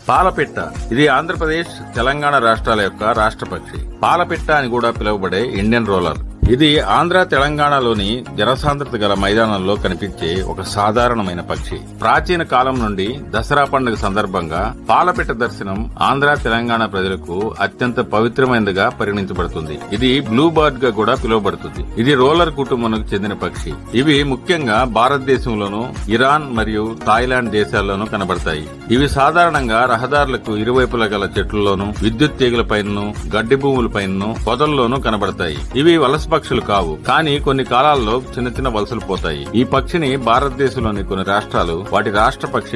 పాలపిట్ట ఇది ఆంధ్రప్రదేశ్, తెలంగాణ రాష్ట్రాల యొక్క రాష్ట్ర పక్షి. పాలపిట్ట అని కూడా పిలువబడే ఇండియన్ రోలర్. ఇది ఆంధ్ర, తెలంగాణలోని జనసాంద్రత గల మైదానంలో కనిపించే ఒక సాధారణమైన పక్షి. ప్రాచీన కాలం నుండి దసరా పండుగ సందర్భంగా పాలపిట్ట దర్శనం ఆంధ్ర, తెలంగాణ ప్రజలకు అత్యంత పవిత్రమైనదిగా పరిగణించబడుతుంది. ఇది బ్లూ బర్డ్ గా కూడా పిలువబడుతుంది. ఇది రోలర్ కుటుంబానికి చెందిన పక్షి. ఇవి ముఖ్యంగా భారతదేశంలోను, ఇరాన్ మరియు థాయిలాండ్ దేశాల్లోనూ కనబడతాయి. ఇవి సాధారణంగా రహదారులకు ఇరువైపులా గల చెట్లలోను, విద్యుత్ తీగలపైనను, గడ్డి భూములపైనను, పొదల్లోనూ కనబడతాయి. ఇవి వలస పక్షులు కావు, కానీ కొన్ని కాలాల్లో చిన్న చిన్న వలసలు పోతాయి. ఈ పక్షిని భారతదేశంలోని కొన్ని రాష్ట్రాలు వాటి రాష్ట్ర పక్షి